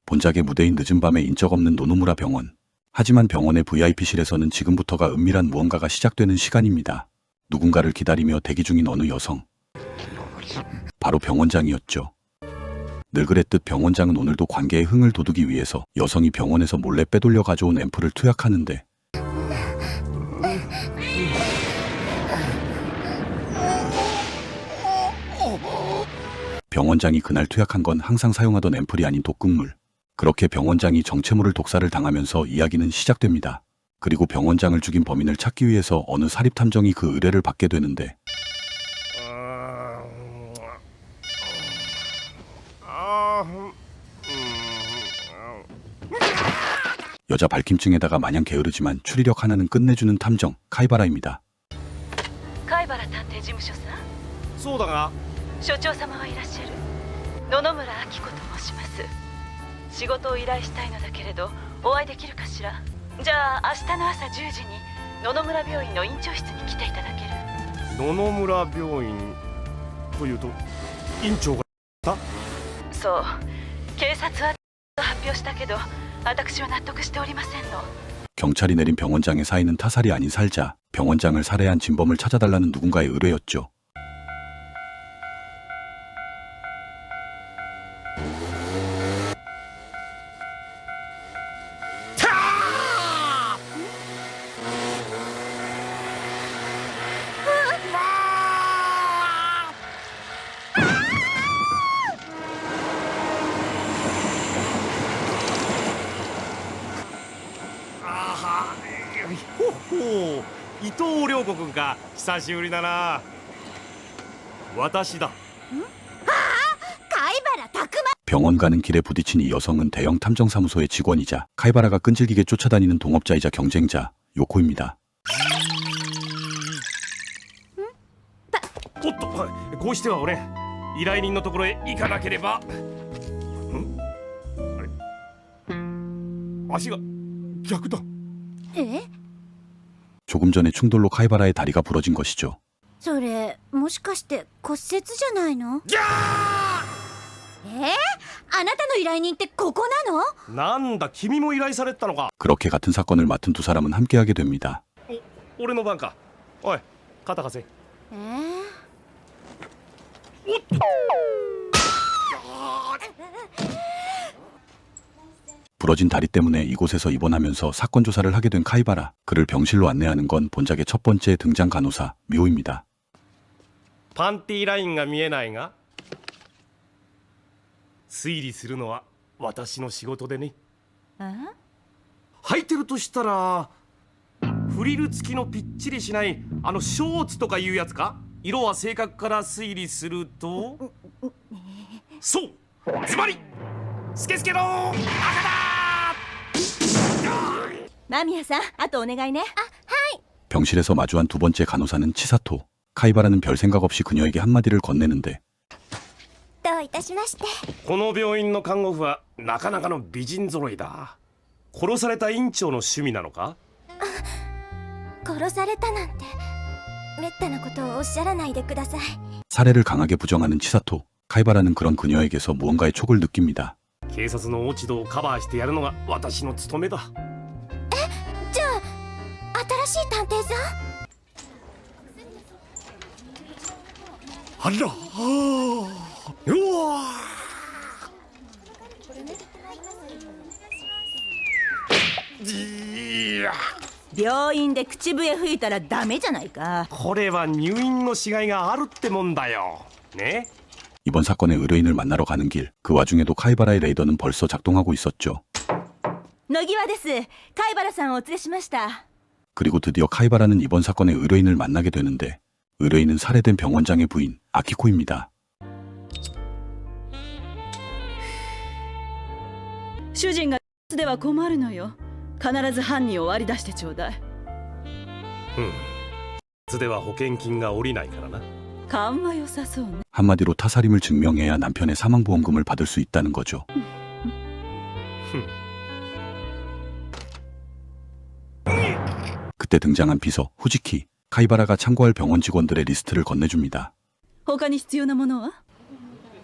본작의 무대인 늦은 밤의 인적 없는 노노무라 병원. 하지만 병원의 VIP실에서는 지금부터가 은밀한 무언가가 시작되는 시간입니다. 누군가를 기다리며 대기 중인 어느 여성. 바로 병원장이었죠. 늘 그랬듯 병원장은 오늘도 관계의 흥을 돋우기 위해서 여성이 병원에서 몰래 빼돌려 가져온 앰플을 투약하는데 병원장이 그날 투약한 건 항상 사용하던 앰플이 아닌 독극물. 그렇게 병원장이 정체모를 독사를 당하면서 이야기는 시작됩니다. 그리고 병원장을 죽인 범인을 찾기 위해서 어느 사립탐정이 그 의뢰를 받게 되는데 여자 밝힘증에다가 마냥 게으르지만 추리력 하나는 끝내주는 탐정 카이바라입니다. 貝原探偵事務所さん。そうだが所長様はいらっしゃる。野々村明子と申します。仕事を依頼したいのだけれどお会いできるかしら。じゃあ明日の朝10時に野々村病院の院長室に来ていただける。野々村病院というと院長がそう、警察は発表したけど私は納得しておりませんの。 경찰이 내린 병원장의 사인은 타살이 아닌 살자. 병원장을 살해한 진범을 찾아달라는 누군가의 의뢰였죠.ほう、伊藤涼子君か。久しぶりだな。私だ。貝原拓磨 병원 가는 길에 부딪힌 이 여성은 대형 탐정사무소의 직원이자 카이바라가 끈질기게 쫓아다니는 동업자이자 경쟁자 요코입니다. おっと、こうしては俺依頼人のところへ行かなければ。あれ、足が逆だ。 え 조금 전에 충돌로 카이바라의 다리가 부러진 것이죠. それもしかして骨折じゃないの？ギャあなたの依頼人ってここなの？ーなんだ、君も依頼されてたのか。 그렇게 같은 사건을 맡은 두 사람은 함께하게 됩니다. 俺の番か。おい、肩貸せ。 부러진 다리 때문에 이곳에서 입원하면서 사건 조사를 하게 된 카이바라. 그를 병실로 안내하는 건 본작의 첫 번째 등장 간호사 미호입니다. パンティーラインが見えないが、推理するのは私の仕事でね。履いてるとしたらフリル付きのぴっちりしないあのショーツとかいうやつか。色は性格から推理すると、そう、ズバリスケスケの赤だ。間宮さん、あとお願いね。 병실에서 마주한 두 번째 간호사는 치사토. 카이바라는 별 생각 없이 그녀에게 한마디를 건네는데 どういたしまして。この病院の看護婦はなかなかの美人揃いだ。殺された院長の趣味なのか。殺されたなんてめったなことをおっしゃらないでください。 살해를 강하게 부정하는 치사토. 카이바라는 그런 그녀에게서 무언가의 촉을 느낍니다. 警察の落ち度をカバーしてやるのが私の務めだ。じゃあ新しい探偵さん？あら、うわ病院で口笛吹いたらダメじゃないか。これは入院のしがいがあるってもんだよね。 이번 사건의 의뢰인을 만나러 가는 길. 그 와중에도 카이바라의 레이더는 벌써 작동하고 있었죠. 野際です。貝原さんをお連れしました。 그리고 드디어 카이바라는 이번 사건의 의뢰인을 만나게 되는데 의뢰인은 살해된 병원장의 부인 아키코입니다. 主人がでは困るのよ。必ず犯人を割り出してちょうだい。では保険金が下りないからな。 勘は良さそうね。 한마디로 타살임을 증명해야 남편의 사망보험금을 받을 수 있다는 거죠. 그때 등장한 비서 후지키. 카이바라가 참고할 병원 직원들의 리스트를 건네줍니다. 他に必要なものは？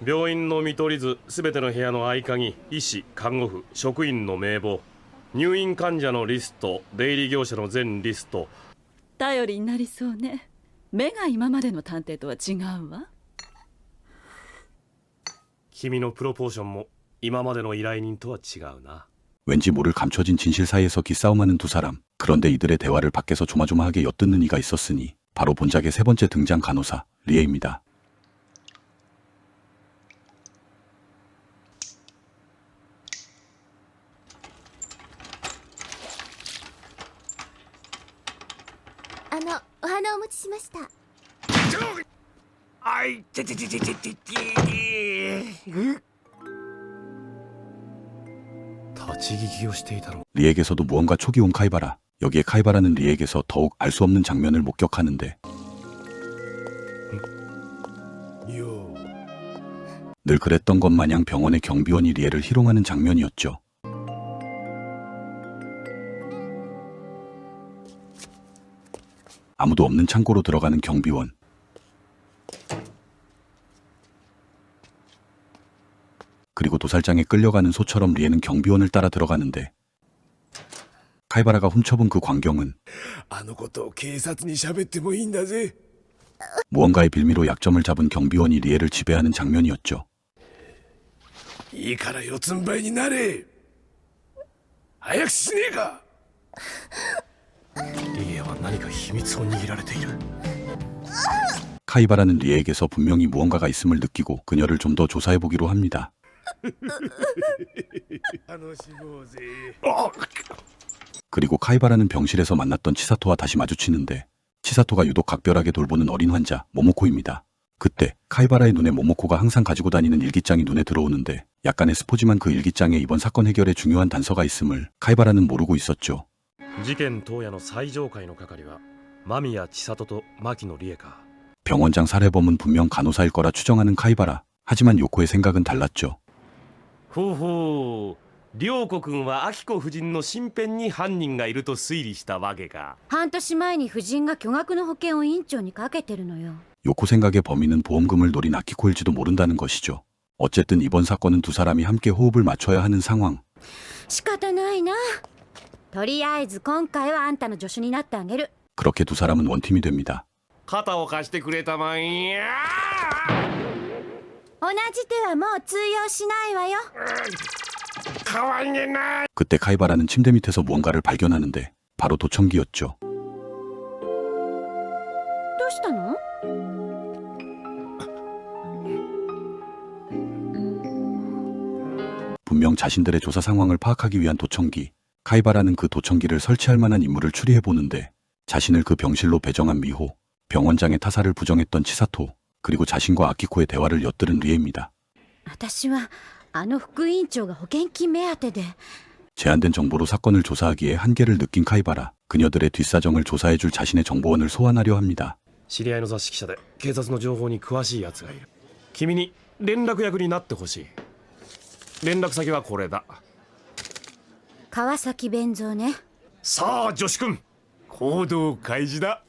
病院の見取り図、すべての部屋の合鍵、医師、看護婦、職員の名簿、入院患者のリスト、出入り業者の全リスト。頼りになりそうね。目が今までの探偵とは違うわ。君のプロポーションも今までの依頼人とは違うな。 왠지 모를 감춰진 진실 사이에서 기싸움하는 두 사람. 그런데 이들의 대화를 밖에서 조마조마하게 엿듣는 이가 있었으니 바로 본작의 세 번째 등장 간호사 리에입니다. 아, お花をお持ちしました。あいててててててて。立ち聞きをしていたの。 리에게서도 무언가 촉이 온 카이바라. 여기에 카이바라는 리에게서 더욱 알 수 없는 장면을 목격하는데 늘 그랬던 것 마냥 병원의 경비원이 리에를 희롱하는 장면이었죠. 아무도 없는 창고로 들어가는 경비원. 그리고 도살장에 끌려가는 소처럼 리에는 경비원을 따라 들어가는데 카이바라가 훔쳐본 그 광경은 무언가의 빌미로 약점을 잡은 경비원이 리에를 지배하는 장면이었죠. いいから四つん這いになれ早くしねえかリエは何か秘密を握られている。 카이바라는 리에에게서 분명히 무언가가 있음을 느끼고 그녀를 좀 더 조사해보기로 합니다. 그리고 카이바라는 병실에서 만났던 치사토와 다시 마주치는데 치사토가 유독 각별하게 돌보는 어린 환자 모모코입니다. 그때 카이바라의 눈에 모모코가 항상 가지고 다니는 일기장이 눈에 들어오는데 약간의 스포지만 그 일기장에 이번 사건 해결에 중요한 단서가 있음을 카이바라는 모르고 있었죠. 事件当夜の最上階の係は間宮千里と牧野理恵か。 병원장 살해범은 분명 간호사일 거라 추정하는 카이바라. 하지만 요코의 생각은 달랐죠. ほうほう、涼子君は明子夫人の身辺に犯人がいると推理したわけか。半年前に夫人が巨額の保険を院長にかけてるのよ。 요코 생각의 범인은 보험금을 노린 아키코일지도 모른다는 것이죠. 어쨌든 이번 사건은 두 사람이 함께 호흡을 맞춰야 하는 상황. 仕方ないな。とりあえず今回はあんたの助手になってあげる。 그렇게 두 사람은 원팀이 됩니다. 肩を貸してくれたまんや。同じ手はもう通用しないわよ。 かわいげない。 그때 카이바라는 침대 밑에서 무언가를 발견하는데 바로 도청기였죠. どうしたの？ 분명 자신들의 조사 상황을 파악하기 위한 도청기. 카이바라는 그 도청기를 설치할 만한 인물을 추리해보는데 자신을 그 병실로 배정한 미호, 병원장의 타사를 부정했던 치사토, 그리고 자신과 아키코의 대화를 엿들은 리에입니다. 私はあの副院長が保険金目当てで。 제한된 정보로 사건을 조사하기에 한계를 느낀 카이바라. 그녀들의 뒷사정을 조사해줄 자신의 정보원을 소환하려 합니다. 知り合いの雑誌記者で警察の情報に詳しいやつがいる。君に連絡役になってほしい。連絡先はこれだ。川崎弁蔵ね。さあ女子くん、行動開示だ。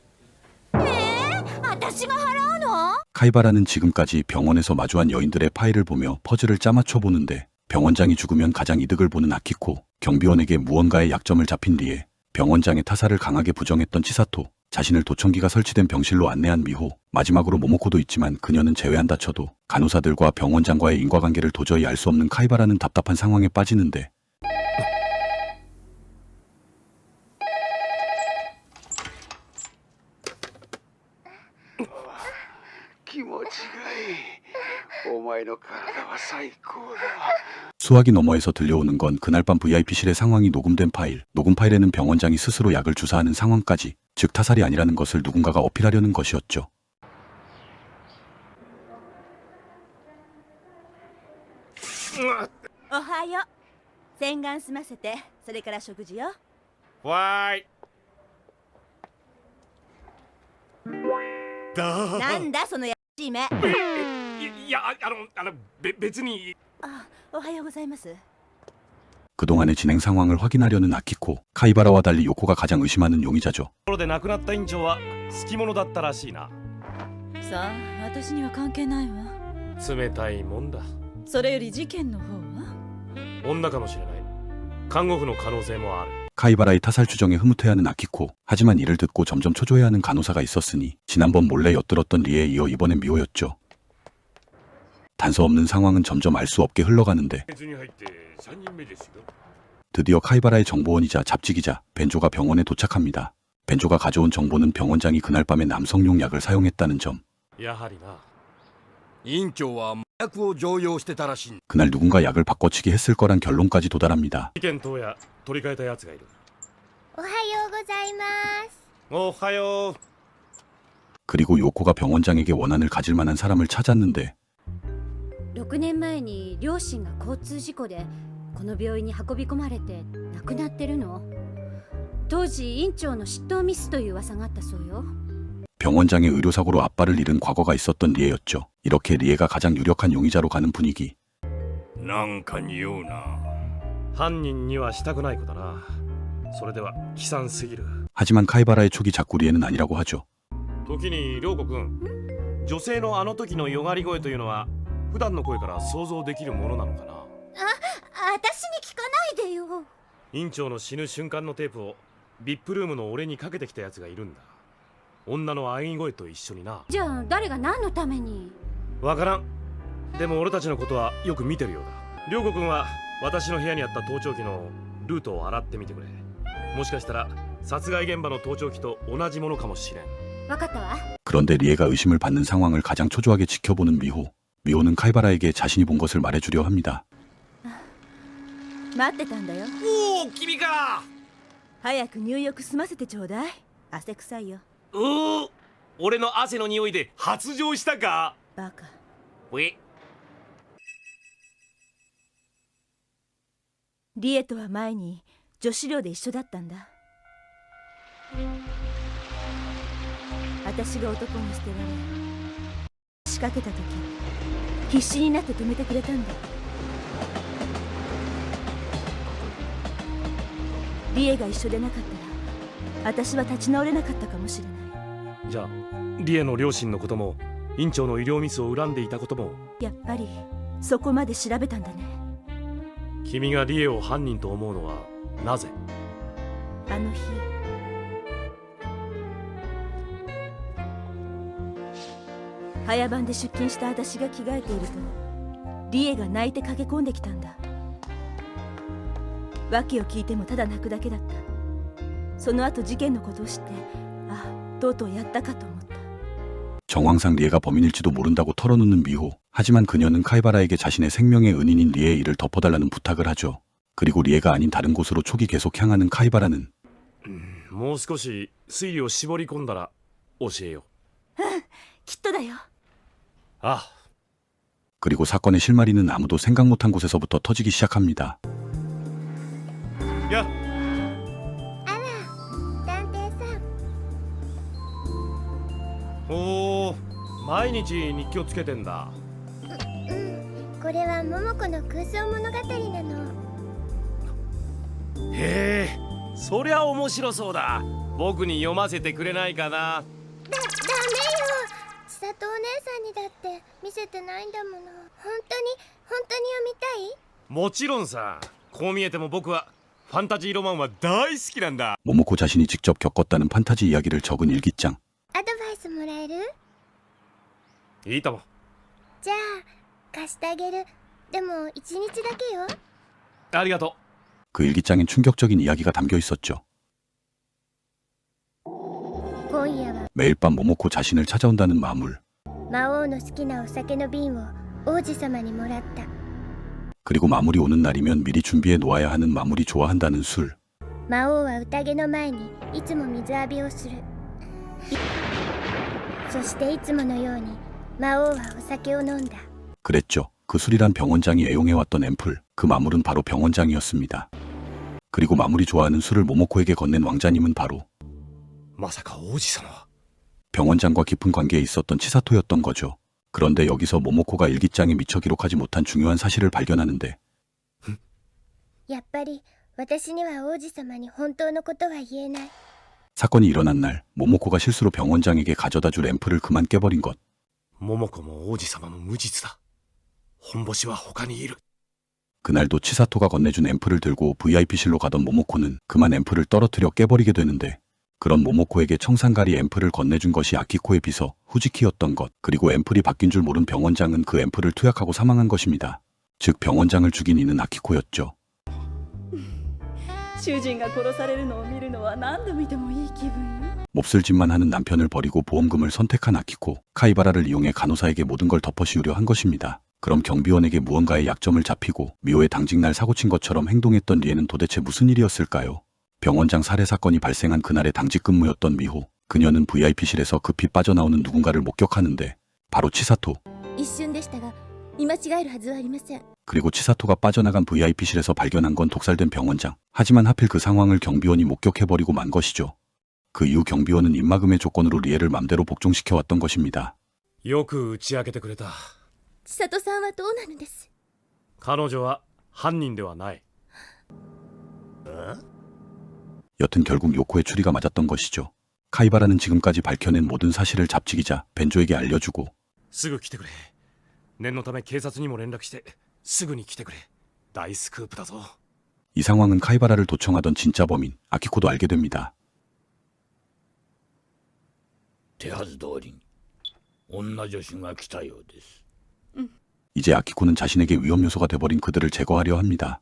私が払うの？ 카이바라는 지금까지 병원에서 마주한 여인들의 파일을 보며 퍼즐을 짜맞춰 보는데 병원장이 죽으면 가장 이득을 보는 아키코, 경비원에게 무언가의 약점을 잡힌 리에, 병원장의 타사를 강하게 부정했던 치사토, 자신을 도청기가 설치된 병실로 안내한 미호, 마지막으로 모모코도 있지만 그녀는 제외한다 쳐도 간호사들과 병원장과의 인과관계를 도저히 알 수 없는 카이바라는 답답한 상황에 빠지는데 수화기 너머에서 들려오는 건 그날 밤 VIP실의 상황이 녹음된 파일. 녹음 파일에는 병원장이 스스로 약을 주사하는 상황까지, 즉 타살이 아니라는 것을 누군가가 어필하려는 것이었죠. おはよう。洗顔済ませて、それから食事よ。わーい。なんだそのやしい目。いや、別に。あ、おはようございます。 그동안의 진행 상황을 확인하려는 아키코, 카이바라와 달리 요코가 가장 의심하는 용의자죠. ところで亡くなった院長は好き者だったらしいな。さあ、私には関係ないわ。冷たいもんだ。それより事件の方は？女かもしれない。看護婦の可能性もある。 카이바라의 타살 추정에 흐뭇해하는 아키코. 하지만 이를 듣고 점점 초조해하는 간호사가 있었으니 지난번 몰래 엿들었던 리에 이어 이번엔 미호였죠. 단서 없는 상황은 점점 알 수 없게 흘러가는데 드디어 카이바라의 정보원이자 잡지기자 벤조가 병원에 도착합니다. 벤조가 가져온 정보는 병원장이 그날 밤에 남성용 약을 사용했다는 점. やはりな。院長は麻薬を常用してたらしい。 그날 누군가 약을 바꿔치기 했을 거란 결론까지 도달합니다. 事件当夜取り替えたやつがいる。おはようございます。おはよう。 그리고 요코가 병원장에게 원한을 가질 만한 사람을 찾았는데 6年前に両親が交通事故でこの病院に運び込まれて亡くなってるの。当時院長の執刀ミスという噂があったそうよ。 병원장의 의료사고로 아빠를 잃은 과거가 있었던 리에였죠. 이렇게 리에가 가장 유력한 용의자로 가는 분위기. なんか匂うな。犯人にはしたくない子だな。それでは悲惨すぎる。 하지만 카이바라의 촉이 자꾸 리에는 아니라고 하죠. 時に涼子くん、女性のあの時のよがり声というのは普段の声から想像できるものなのかな。私に聞かないでよ。院長の死ぬ瞬間のテープをVIPルームの俺にかけてきたやつがいるんだ。女の喘ぎ声と一緒にな。じゃあ誰が何のために？わからん。でも俺たちのことはよく見てるようだ。涼子くんは私の部屋にあった盗聴器のルートを洗ってみてくれ。もしかしたら殺害現場の盗聴器と同じものかもしれん。分かったわ。 그런데 리에가 의심을 받는 상황을 가장 초조하게 지켜보는 미호. 미호는 카이바라에게 자신이 본 것을 말해주려 합니다. 待ってたんだよ。おお、君か。早く入浴済ませてちょうだい。汗臭いよ。おお、俺の汗の匂いで発情したか。バカ。リエとは前に女子寮で一緒だったんだ。私が男に捨てられ仕掛けた時必死になって止めてくれたんだ。リエが一緒でなかったら私は立ち直れなかったかもしれない。じゃあリエの両親のことも院長の医療ミスを恨んでいたことも。やっぱりそこまで調べたんだね。君がリエを犯人と思うのはなぜ？あの日早番で出勤した私が着替えているとリエが泣いて駆け込んできたんだ。訳を聞いてもただ泣くだけだった。その後事件のことを知って、あ、とうとうやったかと思った。 정황상 리에가 범인일지도 모른다고 털어놓는 미호. 하지만 그녀는 카이바라에게 자신의 생명의 은인인 리에의 일을 덮어달라는 부탁을 하죠. 그리고 리에가 아닌 다른 곳으로 촉이 계속 향하는 카이바라는 もう少し推理を絞り込んだら教えよう。きっとだよ。ああ。 그리고 사건의 실마리는 아무도 생각 못한 곳에서부터 터지기 시작합니다. やっ探偵さん。おお、毎日日記をつけてんだ。これは桃子の空想物語なの。へえ、そりゃ面白そうだ。僕に読ませてくれないかな。ダメよ。千里お姉さんにだって見せてないんだもの。本当に読みたい？もちろんさ。こう見えても僕はファンタジーロマンは大好きなんだ。 모모코 자신이 직접 겪었다는 판타지 이야기를 적은 일기장. アドバイスもらえる？いいとも。じゃあ貸してあげる。でも1日だけよ。ありがと 그 일기장엔 충격적인 이야기가 담겨 있었죠. 今夜は 매일 밤 모모코 자신을 찾아온다는 마물. 魔王の好きなお酒の瓶を王子様にもらった。 그리고 마물이 오는 날이면 미리 준비해 놓아야 하는 마물이 좋아한다는 술. 魔王は宴の前にいつも水浴びをする。そしていつものように魔王はお酒を飲んだ。 그랬죠. 그 술이란 병원장이 애용해왔던 앰플. 그 마물은 바로 병원장이었습니다. 그리고 마물이 좋아하는 술을 모모코에게 건넨 왕자님은 바로 う。まさか王子様は。 병원장과 깊은 관계에 있었던 치사토였던 거죠. 그런데 여기서 모모코가 일기장에 미처 기록하지 못한 중요한 사실을 발견하는데 やっぱり私には王子様に本当のことは言えない。 사건이 일어난 날 모모코가 실수로 병원장에게 가져다 줄 앰플을 그만 깨버린 것. 桃子も王子様も無実だ。本星は他にいる。 그날도 치사토가 건네준 앰프를 들고 VIP실로 가던 모모코는 그만 앰프를 떨어뜨려 깨버리게 되는데, 그런 모모코에게 청산가리 앰프를 건네준 것이 아키코의 비서 후지키였던 것, 그리고 앰플이 바뀐 줄 모른 병원장은 그 앰플을 투약하고 사망한 것입니다. 즉 병원장을 죽인 이는 아키코였죠. 主人が殺されるのを見るのは何度見てもいい気分よ。 몹쓸 짓만 하는 남편을 버리고 보험금을 선택한 아키코, 카이바라를 이용해 간호사에게 모든 걸 덮어씌우려 한 것입니다. 그럼 경비원에게 무언가의 약점을 잡히고 미호의 당직날 사고친 것처럼 행동했던 리에는 도대체 무슨 일이었을까요? 병원장 살해 사건이 발생한 그날의 당직 근무였던 미호, 그녀는 VIP실에서 급히 빠져나오는 누군가를 목격하는데 바로 치사토. 一瞬でしたが見間違えるはずはありません。 그리고 치사토가 빠져나간 VIP실에서 발견한 건 독살된 병원장. 하지만 하필 그 상황을 경비원이 목격해버리고 만 것이죠. 그 이후 경비원은 입막음의 조건으로 리에를 맘대로 복종시켜왔던 것입니다. よく打ち明けてくれた。千里さんはどうなるんです？彼女は犯人ではない。 여튼 결국 요코의 추리가 맞았던 것이죠. 카이바라는 지금까지 밝혀낸 모든 사실을 잡지기자 벤조에게 알려주고 すぐ来てくれ。念のため警察にも連絡してすぐに来てくれ。大スクープだぞ。 이 상황은 카이바라를 도청하던 진짜 범인 아키코도 알게 됩니다. 手はず通りに女女子が来たようです。 이제 아키코는 자신에게 위험 요소가 돼버린 그들을 제거하려 합니다.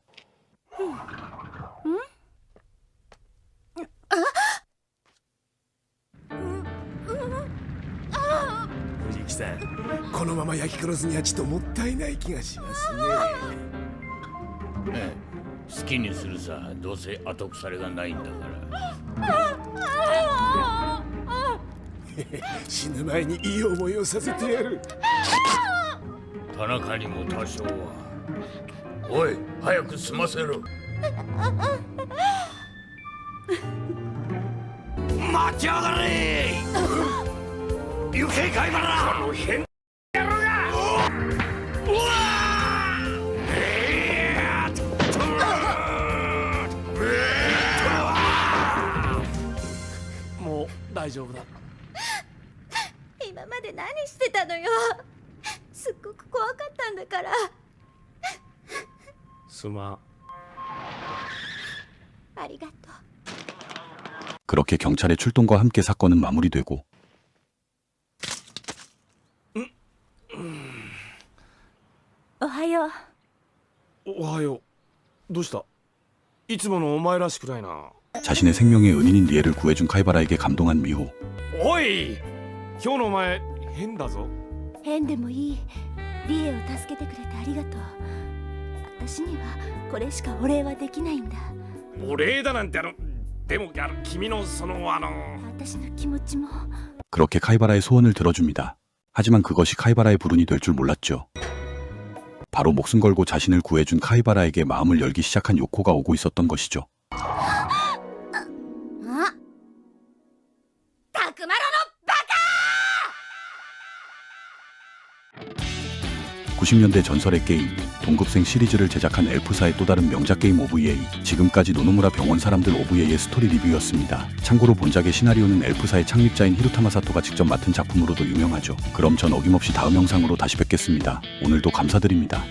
藤木さん、このまま焼き殺すにはちょっともったいない気がしますね。ええ、好きにするさ。どうせ後腐れがないんだから。死ぬ前にいい思いをさせてやる。田中にも多少は。おい、早く済ませろ。待ちやがれ。行け、貝原。この変野郎が。うわもう大丈夫だ。今まで何してたのよ。すっごく怖かったんだから。すまん。ありがとう。 그렇게 경찰의 출동과 함께 사건은 마무리되고 おはよう。おはよう。どうした？いつものお前らしくないな。 자신의 생명의 은인인 리에를 구해준 카이바라에게 감동한 미호. おい、今日のお前変だぞ。変でもいい。リエを助けてくれてありがとう。私にはこれしかお礼はできないんだ。お礼だなんてでも君のその私の気持ちも。 그렇게 카이바라의 소원을 들어줍니다. 하지만 그것이 카이바라의 불운이 될 줄 몰랐죠. 바로 목숨 걸고 자신을 구해준 카이바라에게 마음을 열기 시작한 요코가 오고 있었던 것이죠. 90년대 전설의 게임, 동급생 시리즈를 제작한 엘프사의 또 다른 명작 게임 OVA, 지금까지 노노무라 병원 사람들 OVA의 스토리 리뷰였습니다. 참고로 본작의 시나리오는 엘프사의 창립자인 히로타마 사토가 직접 맡은 작품으로도 유명하죠. 그럼 전 어김없이 다음 영상으로 다시 뵙겠습니다. 오늘도 감사드립니다.